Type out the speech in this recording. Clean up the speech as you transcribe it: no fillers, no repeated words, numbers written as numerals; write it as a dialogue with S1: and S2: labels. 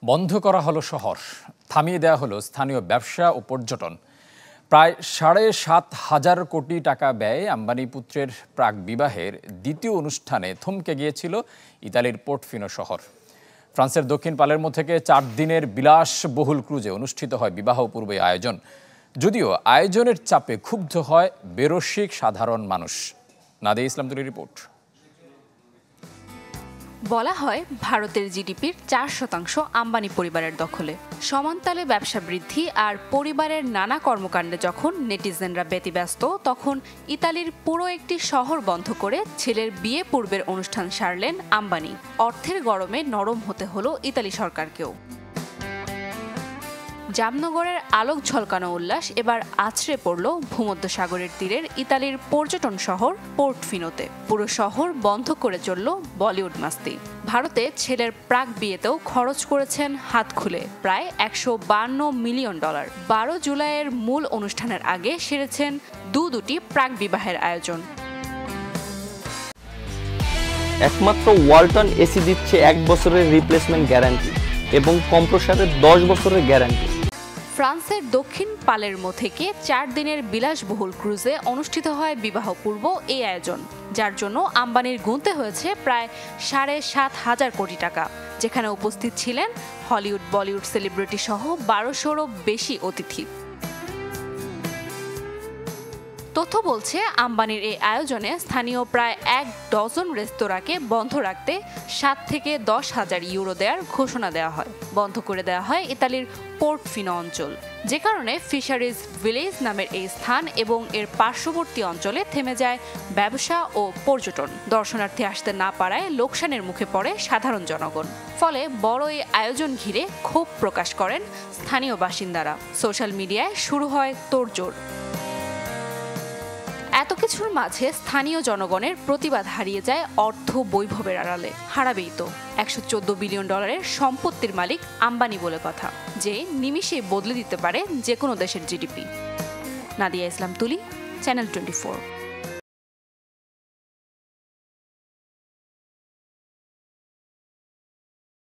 S1: বন্ধ করা হলো শহর, থামিয়ে দেওয়া হলো স্থানীয় ব্যবসা ও পর্যটন। প্রায় ৭,৫০০ কোটি টাকা ব্যয়ে আম্বানি পুত্রের প্রাক বিবাহের দ্বিতীয় অনুষ্ঠানে থমকে গিয়েছিল ইতালির পোর্টফিনো শহর। ফ্রান্সের দক্ষিণ পালেরমো থেকে ৪ দিনের বিলাসবহুল ক্রুজে অনুষ্ঠিত হয় বিবাহ পূর্বে আয়োজন। যদিও আয়োজনের চাপে ক্ষুব্ধ হয় বেরসিক সাধারণ মানুষ। নাদিয়া ইসলাম তুলির রিপোর্ট।
S2: বলা হয় ভারতের জিডিপির ৪% আম্বানি পরিবারের দখলে। সমান্তালে ব্যবসা বৃদ্ধি আর পরিবারের নানা কর্মকাণ্ডে যখন নেটিজেনরা ব্যতিব্যস্ত, তখন ইতালির পুরো একটি শহর বন্ধ করে ছেলের বিয়ে পূর্বের অনুষ্ঠান সারলেন আম্বানি। অর্থের গরমে নরম হতে হলো ইতালি সরকারকেও। জামনগরের আলোক ঝলকানো উল্লাস এবার আছড়ে পড়ল ভূমধ্যসাগরের তীরের ইতালির পর্যটন শহর পোর্টফিনোতে। পুরো শহর বন্ধ করে চলল বলিউড মাস্তি। ভারতে ছেলের প্রাক বিয়েতেও খরচ করেছেন হাত খুলে প্রায় $১৫২ মিলিয়ন। ১২ জুলাইয়ের মূল অনুষ্ঠানের আগে সেরেছেন দুটি প্রাক বিবাহের আয়োজন।
S3: একমাত্র ওয়ালটন এসি দিচ্ছে 1 বছরের রিপ্লেসমেন্ট গ্যারান্টি এবং কম্প্রেসরের 10 বছরের গ্যারান্টি।
S2: ফ্রান্সের দক্ষিণ পালেরমো থেকে 4 দিনের বিলাসবহুল ক্রুজে অনুষ্ঠিত হয় বিবাহপূর্ব এই আয়োজন, যার জন্য আম্বানির গুনতে হয়েছে প্রায় ৭,৫০০ কোটি টাকা, যেখানে উপস্থিত ছিলেন হলিউড বলিউড সেলিব্রিটি সহ ১২০০রও বেশি অতিথি। তথ্য বলছে আম্বানির এই আয়োজনে স্থানীয় প্রায় 1 ডজন রেস্তোরাঁকে বন্ধ রাখতে 7 থেকে 10,000 ইউরো দেওয়ার ঘোষণা দেওয়া হয়। বন্ধ করে দেওয়া হয় ইতালির পোর্টফিনো অঞ্চল, যে কারণে ফিশারিজ ভিলেজ নামের এই স্থান এবং এর পার্শ্ববর্তী অঞ্চলে থেমে যায় ব্যবসা ও পর্যটন। দর্শনার্থী আসতে না পারায় লোকসানের মুখে পড়ে সাধারণ জনগণ। ফলে বড় এই আয়োজন ঘিরে ক্ষোভ প্রকাশ করেন স্থানীয় বাসিন্দারা। সোশ্যাল মিডিয়ায় শুরু হয় তোড়জোড়। এত কিছুর মাঝে স্থানীয় জনগণের প্রতিবাদ হারিয়ে যায় অর্থ বৈভবের আড়ালে। হারাবেই তো। $114 বিলিয়ন সম্পত্তির মালিক আম্বানি বলে কথা, যে নিমিষেই বদলে দিতে পারে যে কোনো দেশের জিডিপি। নাদিয়া ইসলাম তুলি, চ্যানেল 24।